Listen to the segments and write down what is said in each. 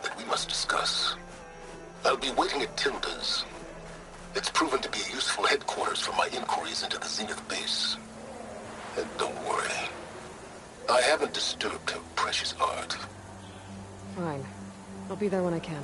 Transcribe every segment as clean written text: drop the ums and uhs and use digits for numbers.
that we must discuss. I'll be waiting at Tilda's. It's proven to be a useful headquarters for my inquiries into the Zenith base. And don't worry, I haven't disturbed her precious art. Fine. I'll be there when I can.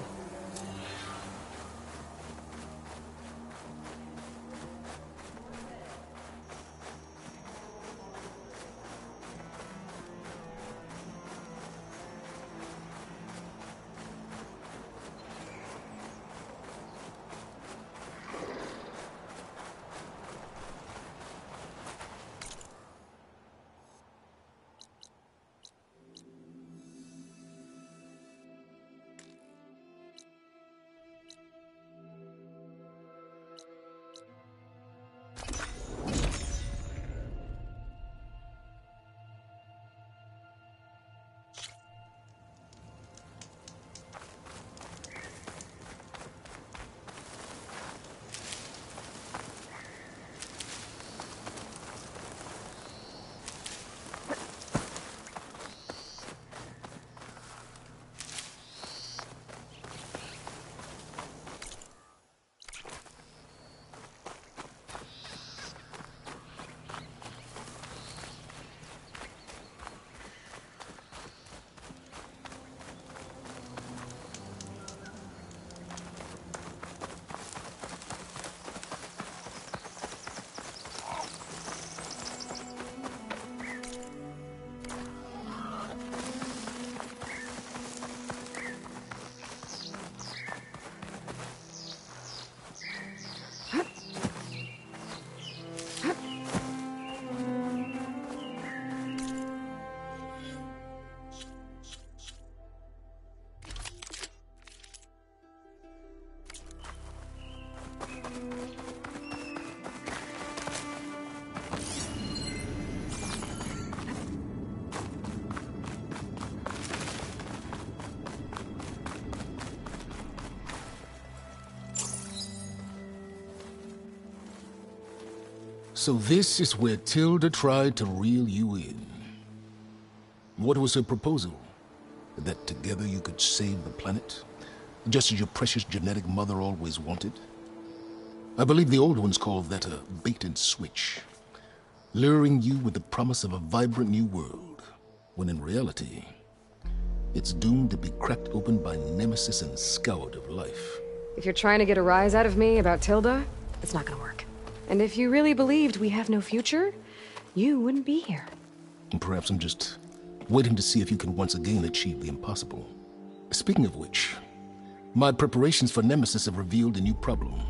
So this is where Tilda tried to reel you in. What was her proposal? That together you could save the planet? Just as your precious genetic mother always wanted? I believe the old ones called that a bait and switch. Luring you with the promise of a vibrant new world, when in reality, it's doomed to be cracked open by nemesis and scoured of life. If you're trying to get a rise out of me about Tilda, it's not gonna work. And if you really believed we have no future, you wouldn't be here. And perhaps I'm just waiting to see if you can once again achieve the impossible. Speaking of which, my preparations for Nemesis have revealed a new problem.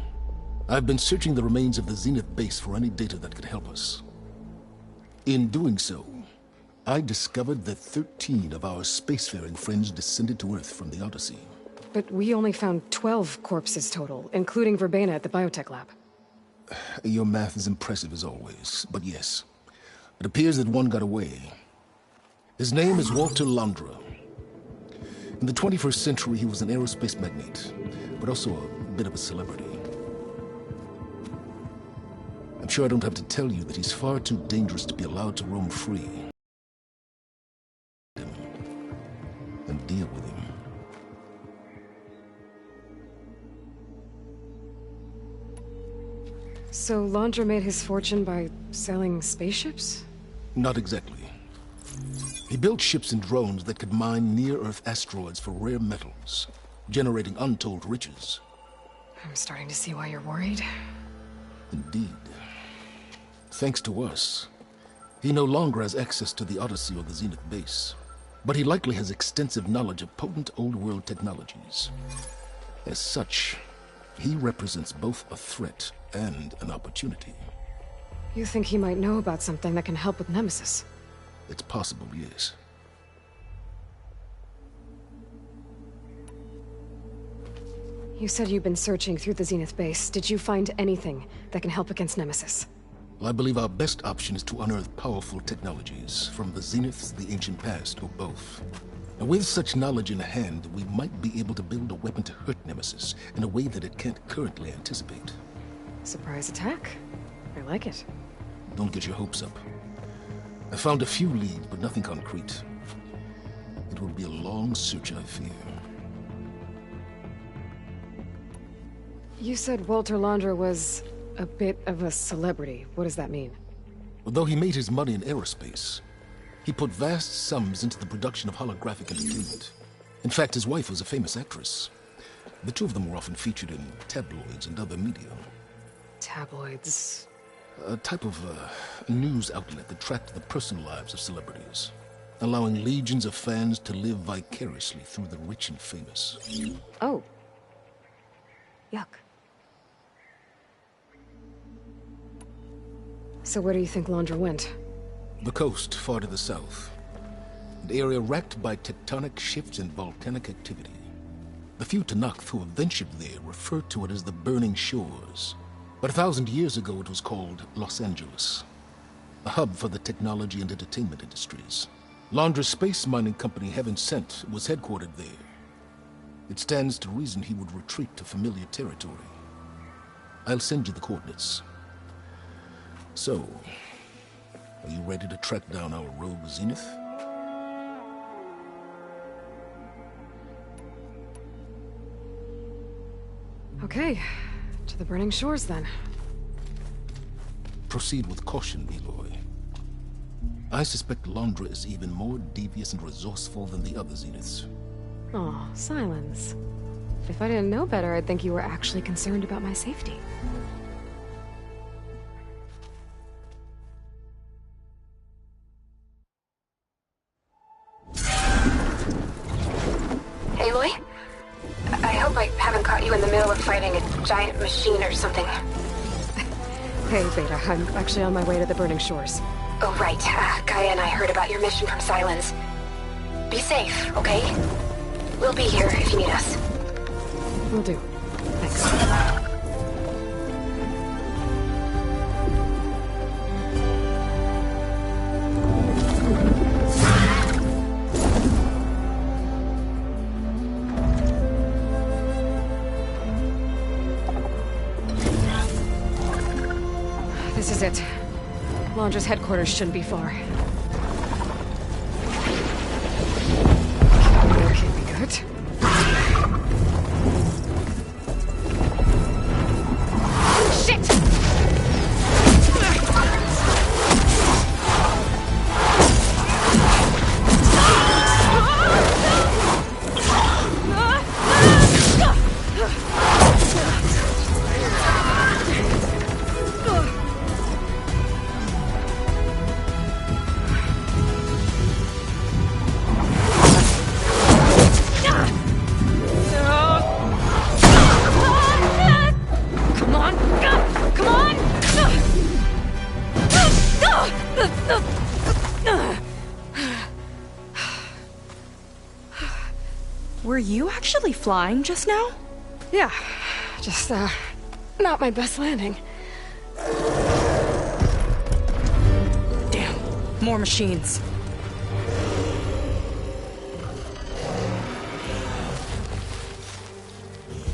I've been searching the remains of the Zenith base for any data that could help us. In doing so, I discovered that 13 of our spacefaring friends descended to Earth from the Odyssey. But we only found 12 corpses total, including Verbena at the biotech lab. Your math is impressive as always, but yes, it appears that one got away. His name is Walter Londra. In the 21st century, he was an aerospace magnate, but also a bit of a celebrity. I'm sure I don't have to tell you that he's far too dangerous to be allowed to roam free. And deal with him. So Londra made his fortune by selling spaceships? Not exactly. He built ships and drones that could mine near-Earth asteroids for rare metals, generating untold riches. I'm starting to see why you're worried. Indeed. Thanks to us, he no longer has access to the Odyssey or the Zenith base, but he likely has extensive knowledge of potent old-world technologies. As such, he represents both a threat and an opportunity. You think he might know about something that can help with Nemesis? It's possible, yes. You said you've been searching through the Zenith base. Did you find anything that can help against Nemesis? Well, I believe our best option is to unearth powerful technologies from the Zenith, the ancient past, or both. And with such knowledge in hand, we might be able to build a weapon to hurt Nemesis in a way that it can't currently anticipate. Surprise attack? I like it. Don't get your hopes up. I found a few leads, but nothing concrete. It will be a long search, I fear. You said Walter Landra was a bit of a celebrity. What does that mean? Although he made his money in aerospace, he put vast sums into the production of holographic entertainment. In fact, his wife was a famous actress. The two of them were often featured in tabloids and other media. Tabloids? A type of news outlet that tracked the personal lives of celebrities, allowing legions of fans to live vicariously through the rich and famous. Oh. Yuck. So where do you think Landra went? The coast, far to the south. An area racked by tectonic shifts and volcanic activity. The few Tenakth who have ventured there refer to it as the Burning Shores. But 1,000 years ago it was called Los Angeles, a hub for the technology and entertainment industries. Landra's space mining company, Heaven Sent, was headquartered there. It stands to reason he would retreat to familiar territory. I'll send you the coordinates. So, are you ready to track down our rogue Zenith? Okay, to the Burning Shores then. Proceed with caution, Aloy. I suspect Landra is even more devious and resourceful than the other Zeniths. Aw, Silence. If I didn't know better, I'd think you were actually concerned about my safety. Aloy? I hope I haven't caught you in the middle of fighting a giant machine or something. Hey, Beta, I'm actually on my way to the Burning Shores. Oh, right. Gaia and I heard about your mission from Silence. Be safe, okay? We'll be here if you need us. Will do. Thanks. This is it. Landra's headquarters shouldn't be far. That can't be good. Shit! Were you actually flying just now? Yeah, just, not my best landing. Damn, more machines.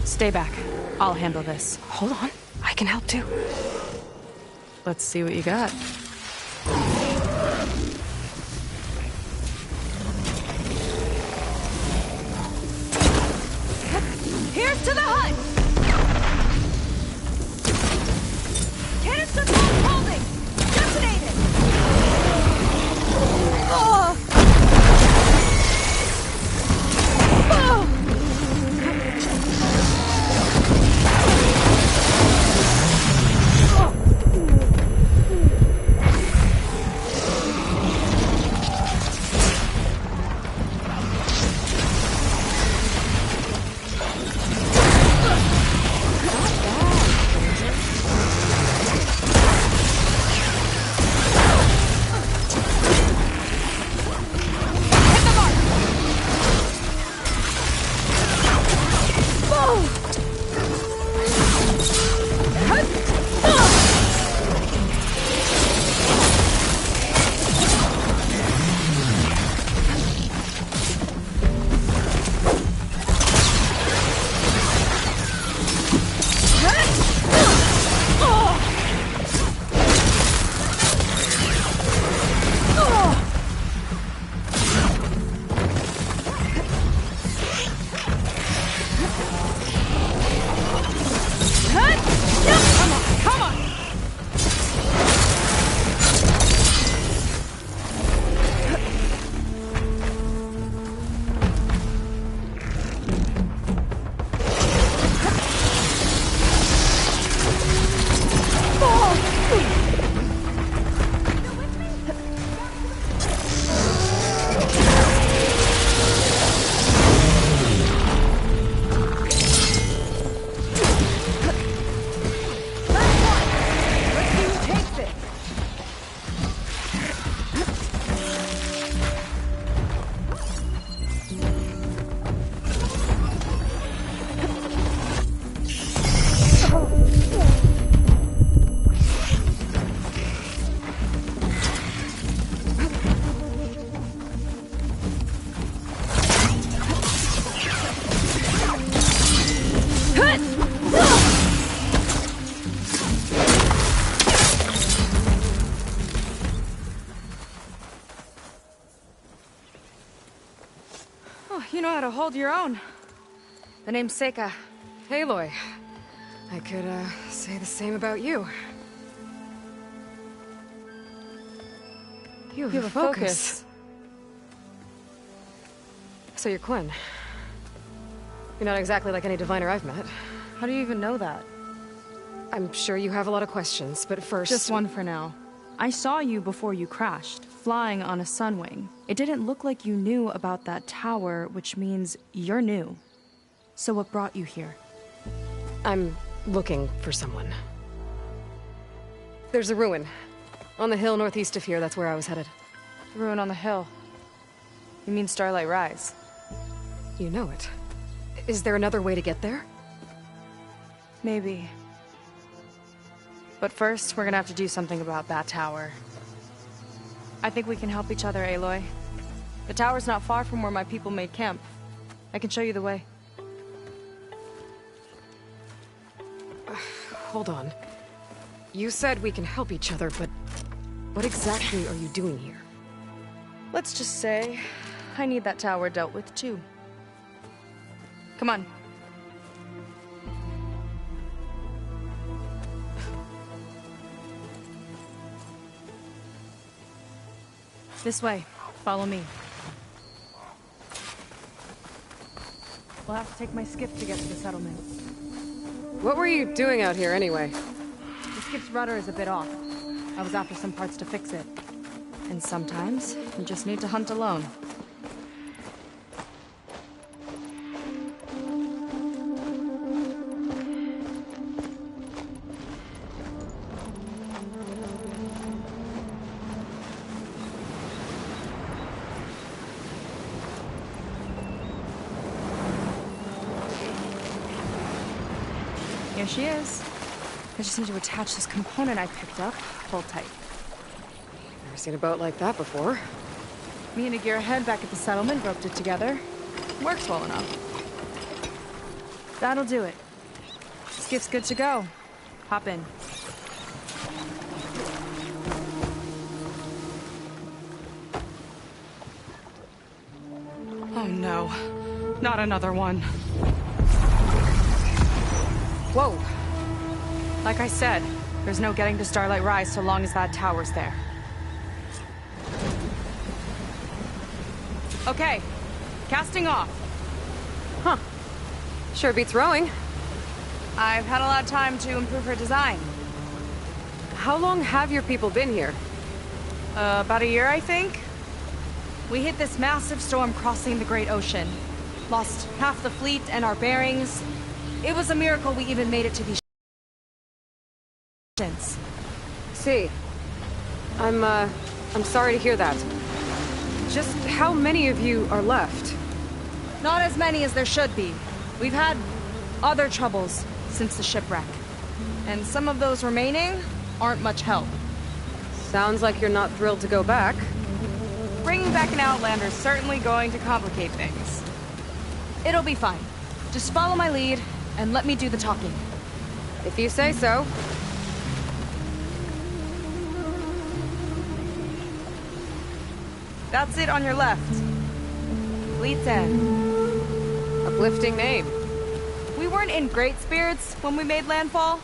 Stay back. I'll handle this. Hold on, I can help too. Let's see what you got. Here's to the hut! Canister pump holding! Detonated! Oh! Oh! hold your own. The name's Seika. Aloy. I could, say the same about you. You have a focus. So you're Quinn. You're not exactly like any diviner I've met. How do you even know that? I'm sure you have a lot of questions, but first... Just one for now. I saw you before you crashed, flying on a Sunwing. It didn't look like you knew about that tower, which means you're new. So what brought you here? I'm looking for someone. There's a ruin. On the hill northeast of here, that's where I was headed. The ruin on the hill. You mean Starlight Rise? You know it. Is there another way to get there? Maybe. But first, we're gonna have to do something about that tower. I think we can help each other, Aloy. The tower's not far from where my people made camp. I can show you the way. Hold on. You said we can help each other, but what exactly are you doing here? Let's just say, I need that tower dealt with too. Come on. This way. Follow me. We'll have to take my skiff to get to the settlement. What were you doing out here anyway? The skiff's rudder is a bit off. I was after some parts to fix it. And sometimes, you just need to hunt alone. Here she is. I just need to attach this component I picked up. Hold tight. Never seen a boat like that before. Me and a gearhead back at the settlement roped it together. Works well enough. That'll do it. Skiff's good to go. Hop in. Oh no. Not another one. Whoa. Like I said, there's no getting to Starlight Rise so long as that tower's there. Okay, casting off. Huh. Sure beats rowing. I've had a lot of time to improve her design. How long have your people been here? About a year, I think. We hit this massive storm crossing the Great Ocean. Lost half the fleet and our bearings. It was a miracle we even made it to these since. See. I'm sorry to hear that. Just how many of you are left? Not as many as there should be. We've had other troubles since the shipwreck. And some of those remaining aren't much help. Sounds like you're not thrilled to go back. Bringing back an Outlander's certainly going to complicate things. It'll be fine. Just follow my lead and let me do the talking. If you say so. That's it on your left. Fleet's End. Uplifting name. We weren't in great spirits when we made landfall.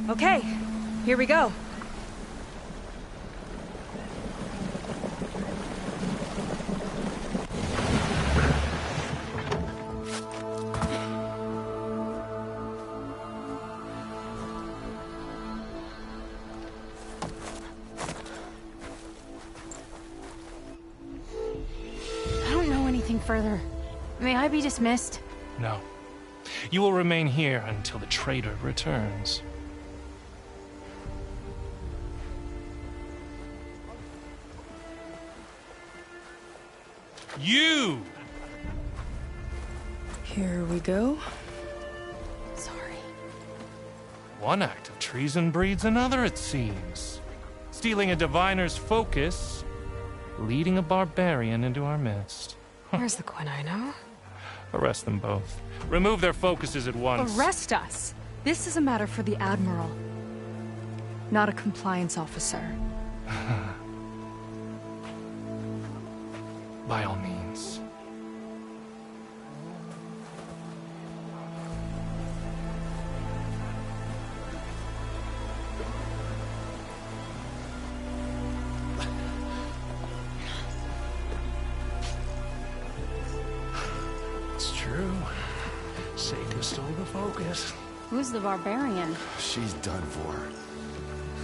Okay, here we go. I don't know anything further. May I be dismissed? No. You will remain here until the trader returns. You! Here we go. Sorry. One act of treason breeds another, it seems. Stealing a diviner's focus, leading a barbarian into our midst. Where's the Quinn I know? Arrest them both. Remove their focuses at once. Arrest us! This is a matter for the Admiral. not a compliance officer. By all means. It's true. Seika stole the focus. Who's the barbarian? She's done for.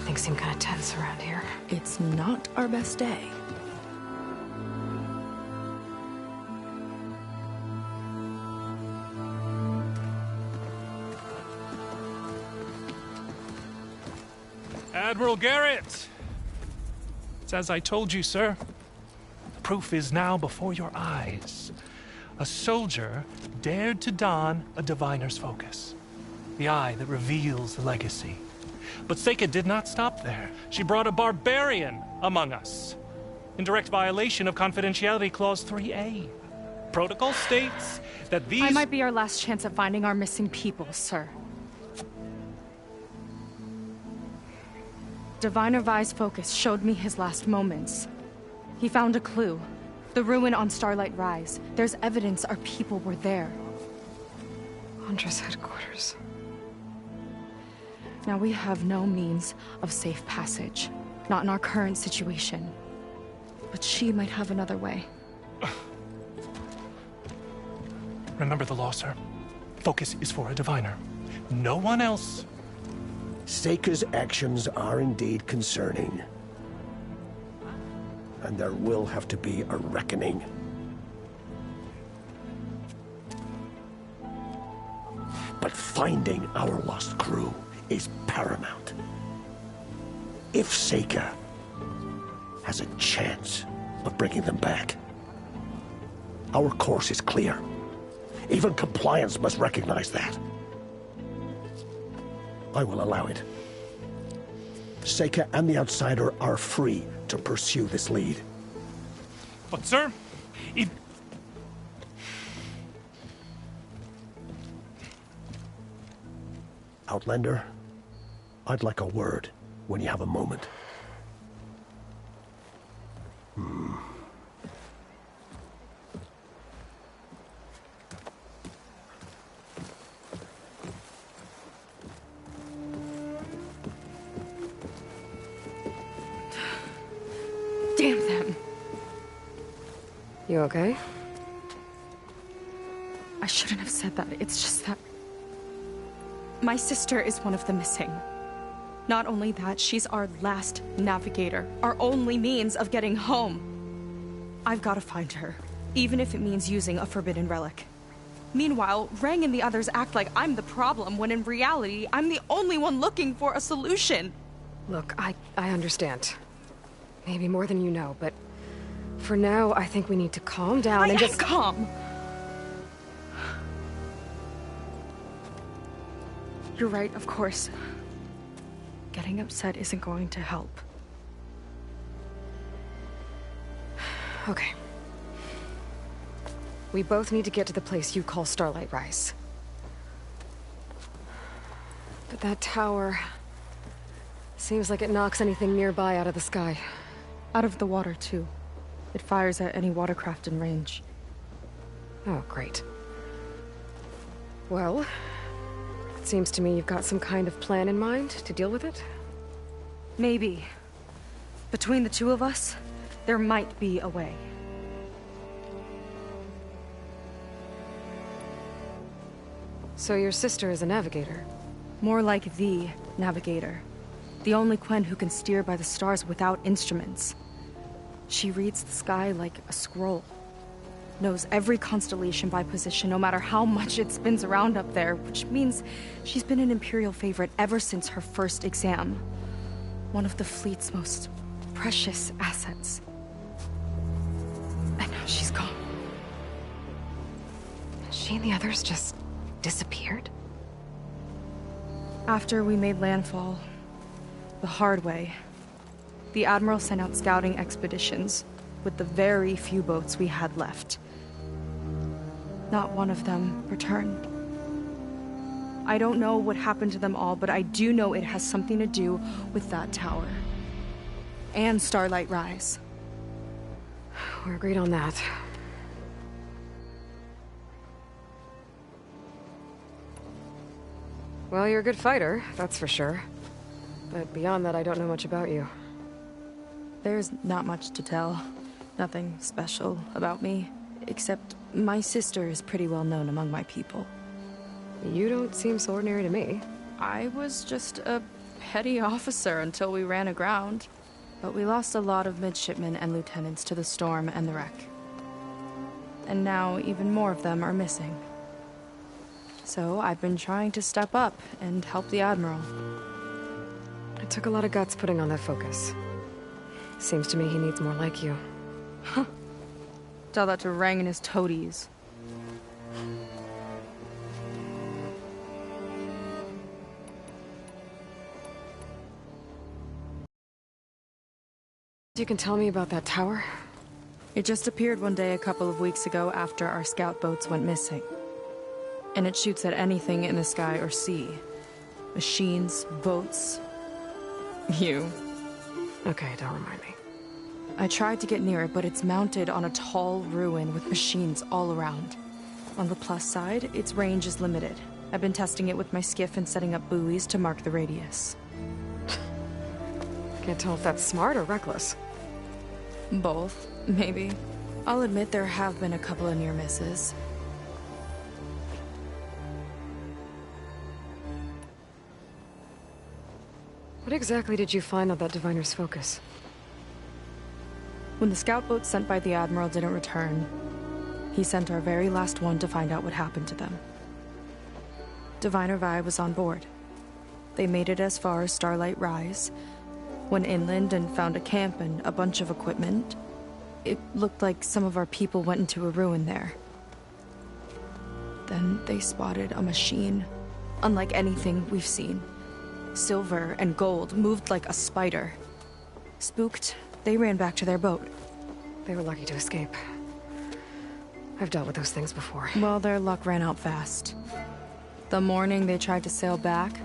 Things seem kind of tense around here. It's not our best day. Admiral Garrett! It's as I told you, sir. The proof is now before your eyes. A soldier dared to don a diviner's focus. The eye that reveals the legacy. But Seika did not stop there. She brought a barbarian among us. In direct violation of Confidentiality Clause 3A. Protocol states that these... I might be our last chance at finding our missing people, sir. Diviner Vi's focus showed me his last moments. He found a clue. The ruin on Starlight Rise. There's evidence our people were there. Huntress headquarters. Now we have no means of safe passage. Not in our current situation. But she might have another way. Remember the law, sir. Focus is for a diviner. No one else. Seika's actions are indeed concerning. And there will have to be a reckoning. But finding our lost crew is paramount. If Seika has a chance of bringing them back, our course is clear. Even compliance must recognize that. I will allow it. Seika and the Outsider are free to pursue this lead. But, sir, if... Outlander, I'd like a word when you have a moment. Damn them. You okay? I shouldn't have said that. It's just that... my sister is one of the missing. Not only that, she's our last navigator. Our only means of getting home. I've got to find her. Even if it means using a forbidden relic. Meanwhile, Rang and the others act like I'm the problem, when in reality, I'm the only one looking for a solution. Look, I understand. Maybe more than you know, but... for now, I think we need to calm down and just... calm! You're right, of course. Getting upset isn't going to help. Okay. We both need to get to the place you call Starlight Rise. But that tower... seems like it knocks anything nearby out of the sky. Out of the water, too. It fires at any watercraft in range. Oh, great. Well, it seems to me you've got some kind of plan in mind to deal with it. Maybe. Between the two of us, there might be a way. So your sister is a navigator? More like the navigator. The only Quen who can steer by the stars without instruments. She reads the sky like a scroll. Knows every constellation by position, no matter how much it spins around up there, which means she's been an Imperial favorite ever since her first exam. One of the fleet's most precious assets. And now she's gone. She and the others just disappeared? After we made landfall, the hard way, the Admiral sent out scouting expeditions with the very few boats we had left. Not one of them returned. I don't know what happened to them all, but I do know it has something to do with that tower. And Starlight Rise. We're agreed on that. Well, you're a good fighter, that's for sure. But beyond that, I don't know much about you. There's not much to tell. Nothing special about me, except my sister is pretty well known among my people. You don't seem so ordinary to me. I was just a petty officer until we ran aground. But we lost a lot of midshipmen and lieutenants to the storm and the wreck. And now even more of them are missing. So I've been trying to step up and help the Admiral. It took a lot of guts putting on that focus. Seems to me he needs more like you. Huh. Tell that to Rang and his toadies. You can tell me about that tower? It just appeared one day a couple of weeks ago after our scout boats went missing. And it shoots at anything in the sky or sea. Machines, boats... you. Okay, don't remind me. I tried to get near it, but it's mounted on a tall ruin with machines all around. On the plus side, its range is limited. I've been testing it with my skiff and setting up buoys to mark the radius. Can't tell if that's smart or reckless. Both, maybe. I'll admit there have been a couple of near misses. What exactly did you find on that Diviner's focus? When the scout boat sent by the Admiral didn't return, he sent our very last one to find out what happened to them. Diviner Vi was on board. They made it as far as Starlight Rise, went inland and found a camp and a bunch of equipment. It looked like some of our people went into a ruin there. Then they spotted a machine, unlike anything we've seen. Silver and gold, moved like a spider. Spooked, they ran back to their boat. They were lucky to escape. I've dealt with those things before. Well, their luck ran out fast. The morning they tried to sail back,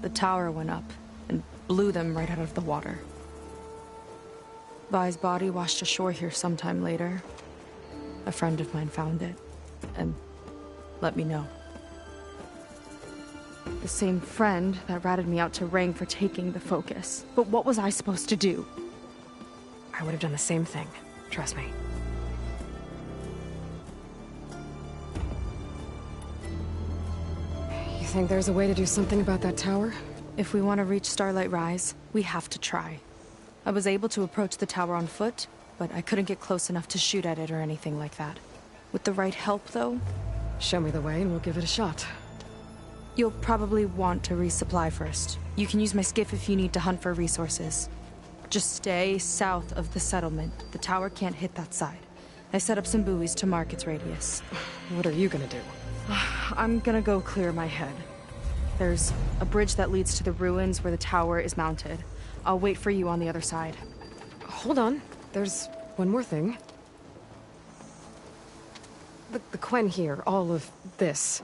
the tower went up and blew them right out of the water. Vi's body washed ashore here sometime later. A friend of mine found it and let me know. The same friend that ratted me out to Rang for taking the focus. But what was I supposed to do? I would have done the same thing. Trust me. You think there's a way to do something about that tower? If we want to reach Starlight Rise, we have to try. I was able to approach the tower on foot, but I couldn't get close enough to shoot at it or anything like that. With the right help, though... Show me the way and we'll give it a shot. You'll probably want to resupply first. You can use my skiff if you need to hunt for resources. Just stay south of the settlement. The tower can't hit that side. I set up some buoys to mark its radius. What are you gonna do? I'm gonna go clear my head. There's a bridge that leads to the ruins where the tower is mounted. I'll wait for you on the other side. Hold on. There's one more thing. The Quen here, all of this.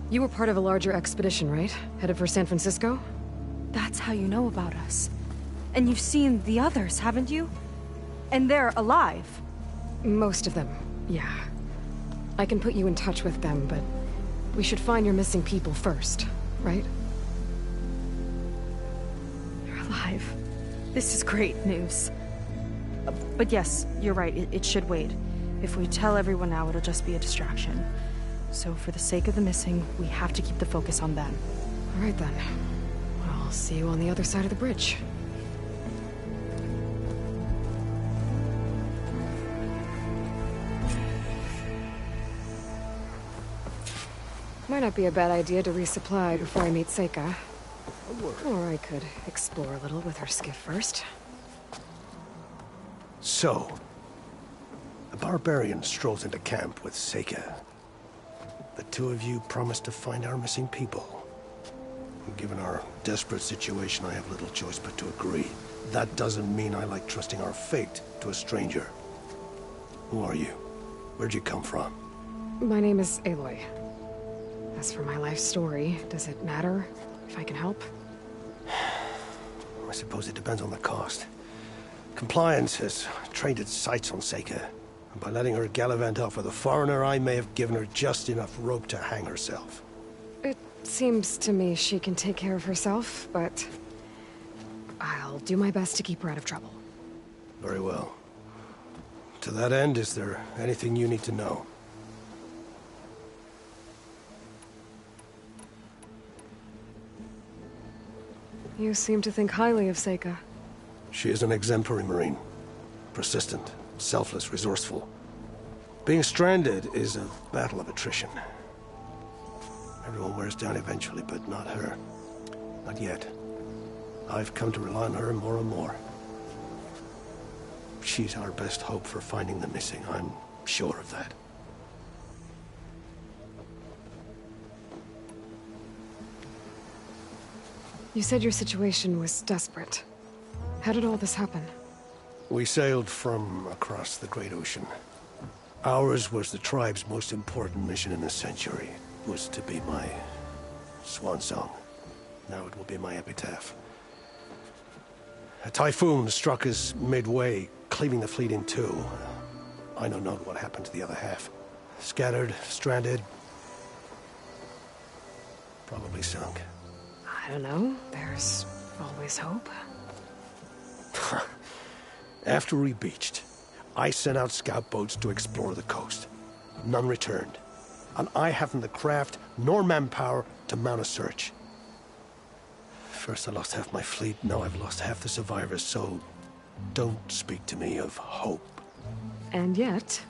You were part of a larger expedition, right? Headed for San Francisco? That's how you know about us. And you've seen the others, haven't you? And they're alive. Most of them, yeah. I can put you in touch with them, but we should find your missing people first, right? They're alive. This is great news. But yes, you're right, it should wait. If we tell everyone now, it'll just be a distraction. So for the sake of the missing, we have to keep the focus on them. All right then. I'll see you on the other side of the bridge. Might not be a bad idea to resupply before I meet Seika. Or I could explore a little with her skiff first. So, the barbarian strolls into camp with Seika. The two of you promised to find our missing people. Given our desperate situation, I have little choice but to agree. That doesn't mean I like trusting our fate to a stranger. Who are you? Where'd you come from? My name is Aloy. As for my life story, does it matter if I can help? I suppose it depends on the cost. Compliance has trained its sights on Seika, and by letting her gallivant off with a foreigner, I may have given her just enough rope to hang herself. It seems to me she can take care of herself, but I'll do my best to keep her out of trouble. Very well. To that end, is there anything you need to know? You seem to think highly of Seika. She is an exemplary Marine. Persistent, selfless, resourceful. Being stranded is a battle of attrition. Everyone wears down eventually, but not her. Not yet. I've come to rely on her more and more. She's our best hope for finding the missing, I'm sure of that. You said your situation was desperate. How did all this happen? We sailed from across the Great Ocean. Ours was the tribe's most important mission in the century. It was to be my swan song. Now it will be my epitaph. A typhoon struck us midway, cleaving the fleet in two. I know not what happened to the other half. Scattered, stranded, probably sunk. I don't know. There's always hope. After we beached, I sent out scout boats to explore the coast. None returned. And I haven't the craft nor manpower to mount a search. First I lost half my fleet, now I've lost half the survivors, so don't speak to me of hope. And yet,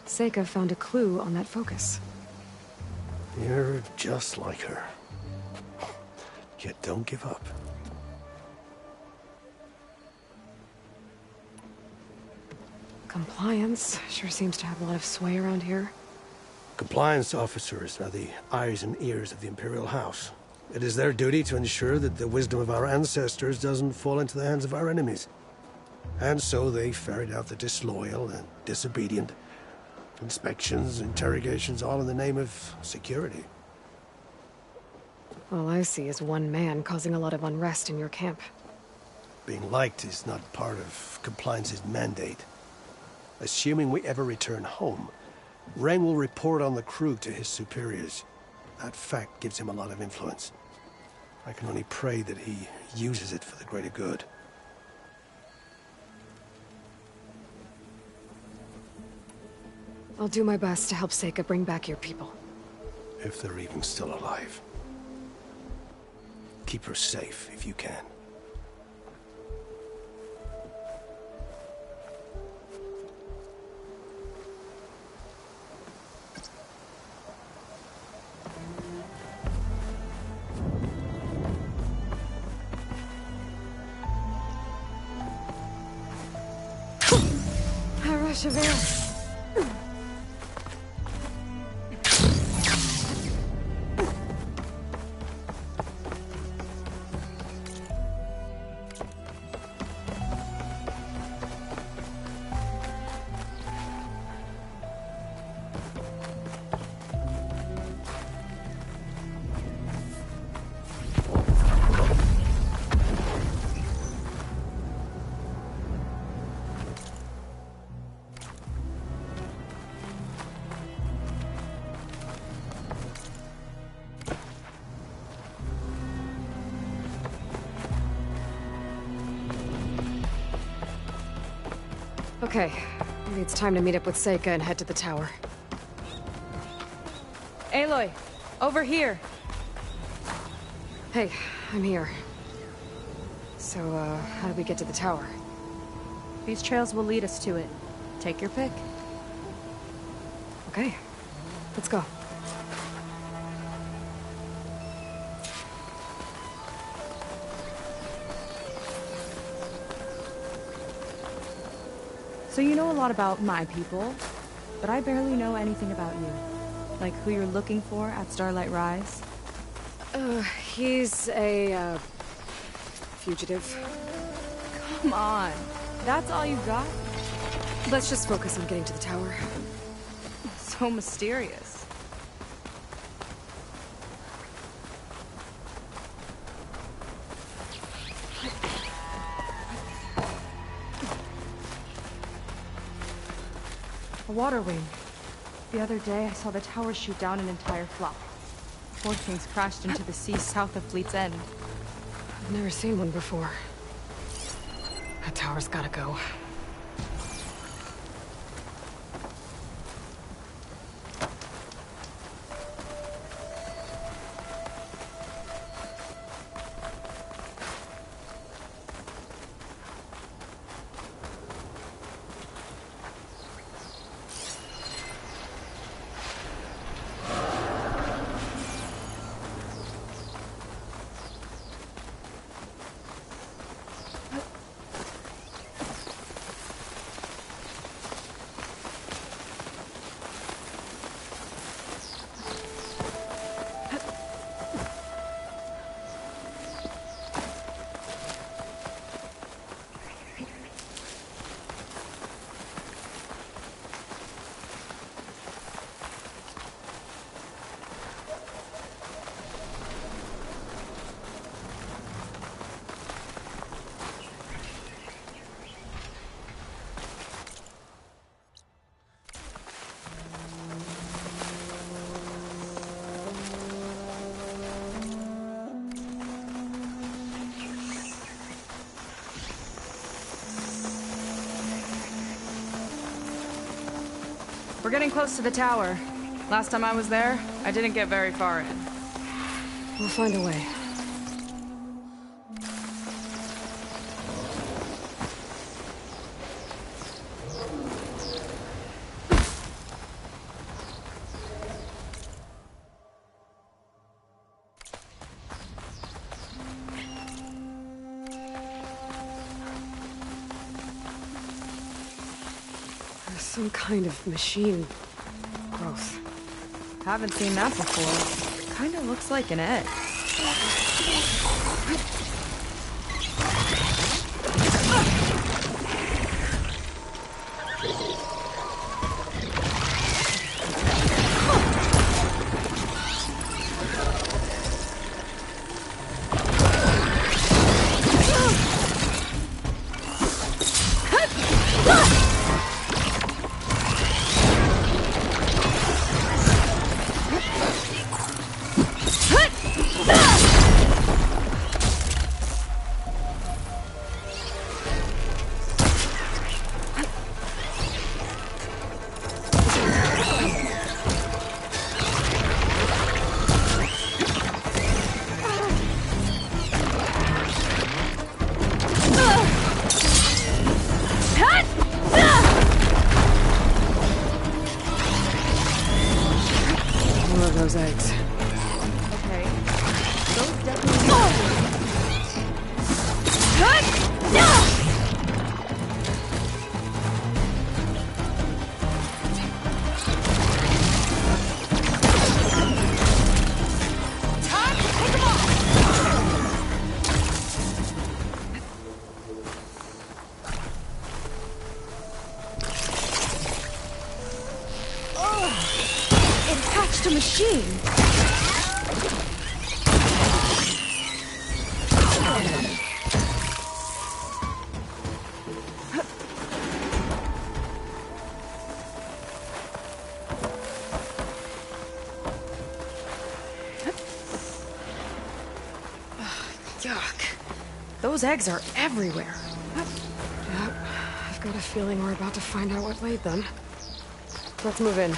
Seika found a clue on that focus. You're just like her. Yet don't give up. Compliance sure seems to have a lot of sway around here. Compliance officers are the eyes and ears of the Imperial House. It is their duty to ensure that the wisdom of our ancestors doesn't fall into the hands of our enemies. And so they ferret out the disloyal and disobedient. Inspections, interrogations, all in the name of security. All I see is one man causing a lot of unrest in your camp. Being liked is not part of Compliance's mandate. Assuming we ever return home, Rain will report on the crew to his superiors. That fact gives him a lot of influence. I can only pray that he uses it for the greater good. I'll do my best to help Seika bring back your people. If they're even still alive. Keep her safe if you can. Harashavir. Okay, maybe it's time to meet up with Seika and head to the tower. Aloy, over here. Hey, I'm here. So, how do we get to the tower? These trails will lead us to it. Take your pick. Okay, let's go. So you know a lot about my people, but I barely know anything about you. Like who you're looking for at Starlight Rise? He's a, fugitive. Come on. That's all you got? Let's just focus on getting to the tower. So mysterious. water wing. The other day, I saw the tower shoot down an entire flock. Four things crashed into the sea south of Fleet's End. I've never seen one before. That tower's gotta go. We're getting close to the tower. Last time I was there, I didn't get very far in. We'll find a way. Some kind of machine growth. Haven't seen that before. Kinda looks like an egg. Those eggs. Okay. Those definitely... A machine. Yuck. Those eggs are everywhere. Yep. I've got a feeling we're about to find out what laid them. Let's move in.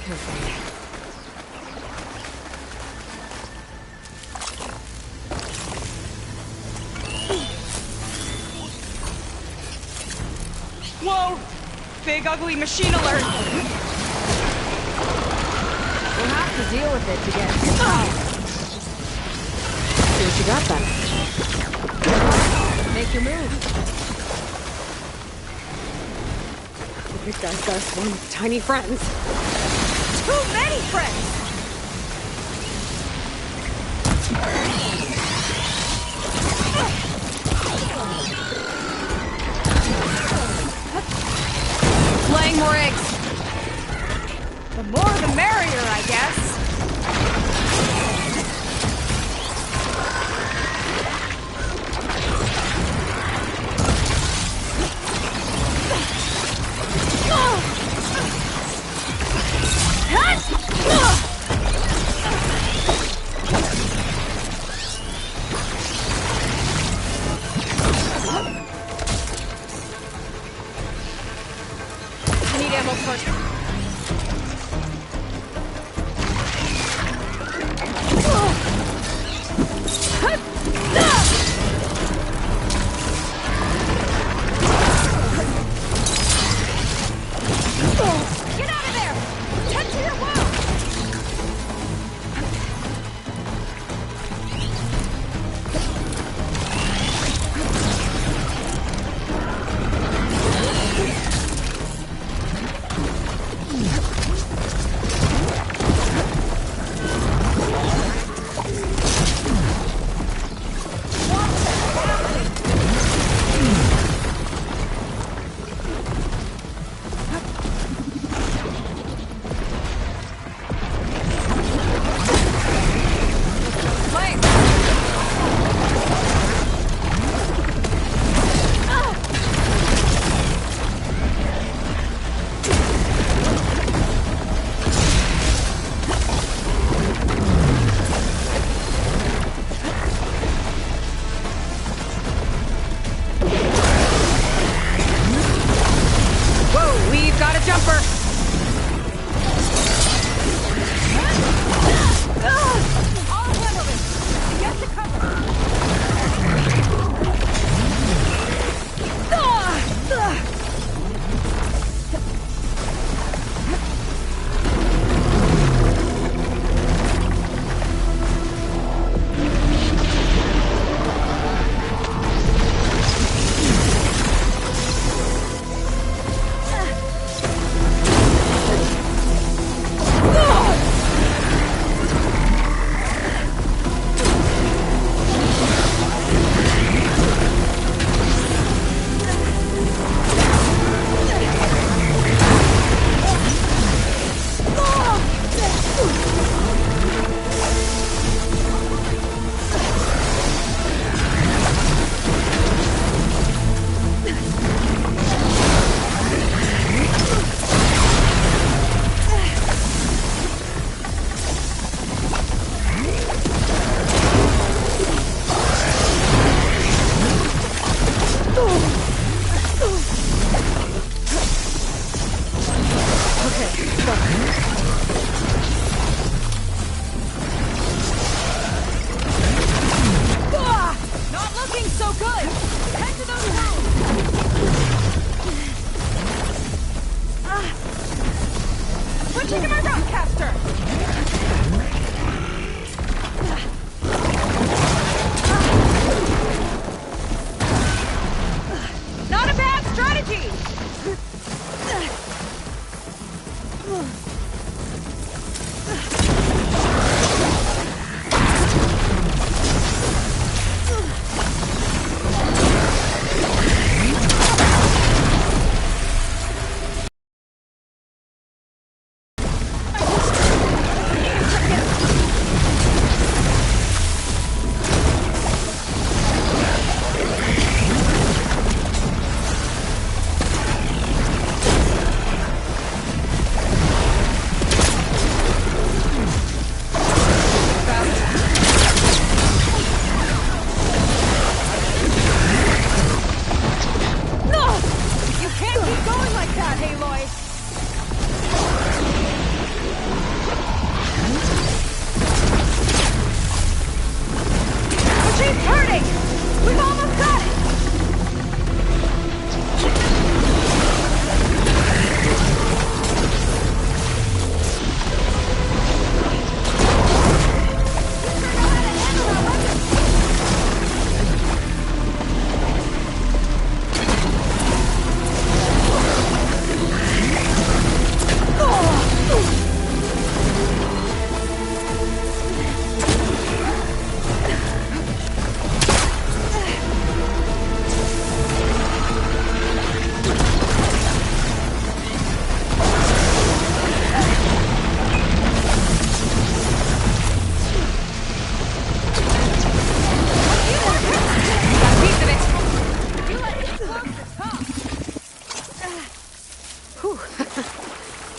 Carefully. Whoa! Big ugly machine alert! We'll have to deal with it to get... See what you got then. Make your move. The big guy's got a swarm of tiny friends. Too many friends! Laying more eggs. The more the merrier, I guess. Get out of there! Tend to your wound!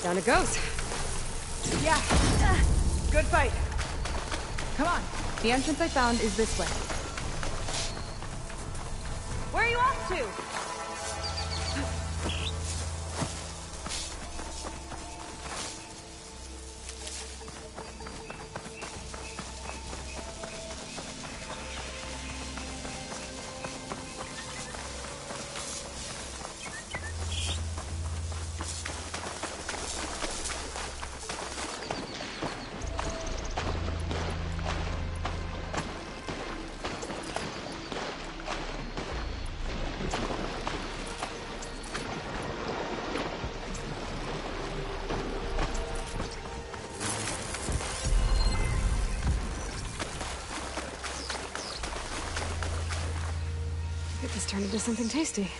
Down it goes. Yeah. Good fight. Come on. The entrance I found is this way. Where are you off to? turn into something tasty.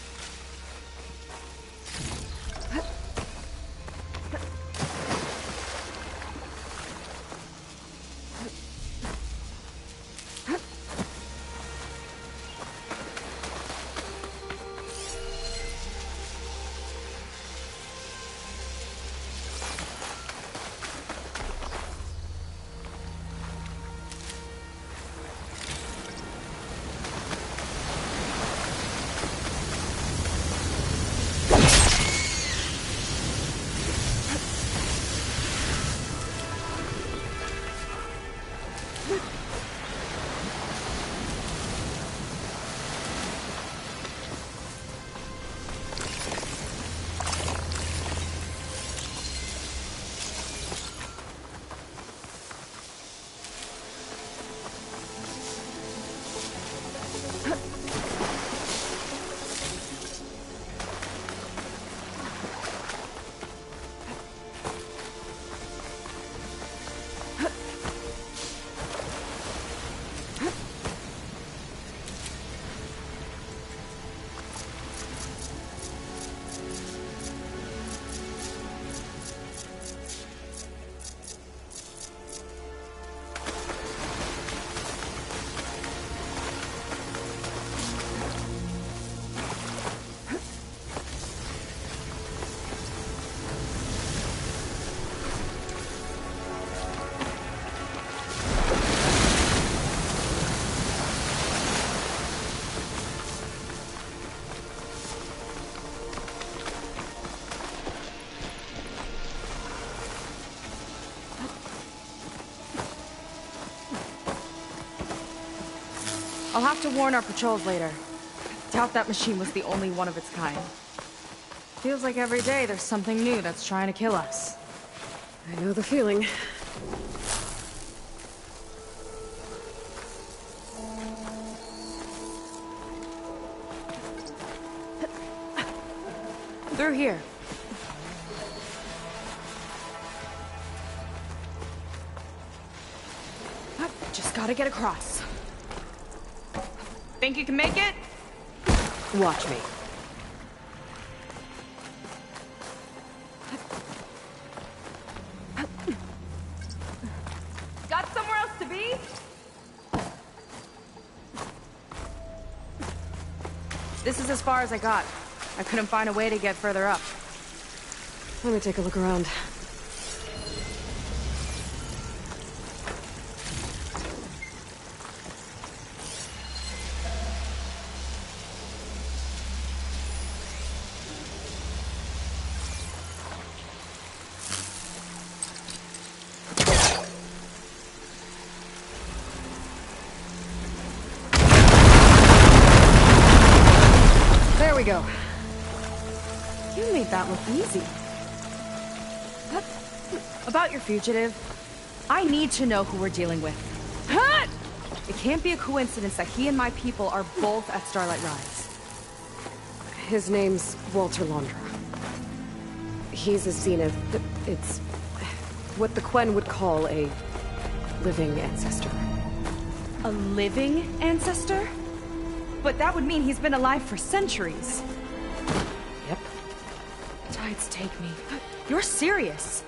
I'll have to warn our patrols later. Doubt that machine was the only one of its kind. Feels like every day there's something new that's trying to kill us. I know the feeling. Through here. Just gotta get across. Think you can make it? Watch me. Got somewhere else to be? This is as far as I got. I couldn't find a way to get further up. Let me take a look around. There we go. You made that look easy. About your fugitive, I need to know who we're dealing with. It can't be a coincidence that he and my people are both at Starlight Rise. His name's Walter Londra. He's a Zenith. It's what the Quen would call a living ancestor. A living ancestor? But that would mean he's been alive for centuries. Yep. Tides take me. You're serious.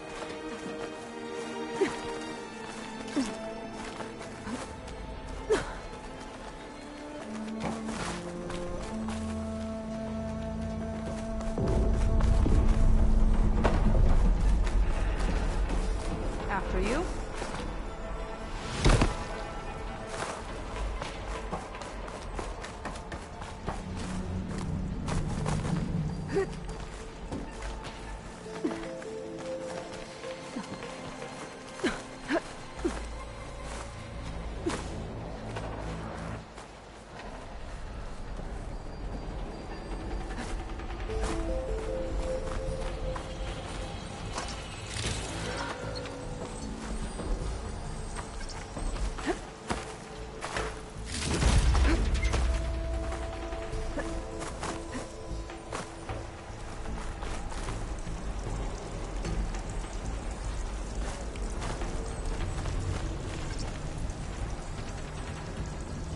After you.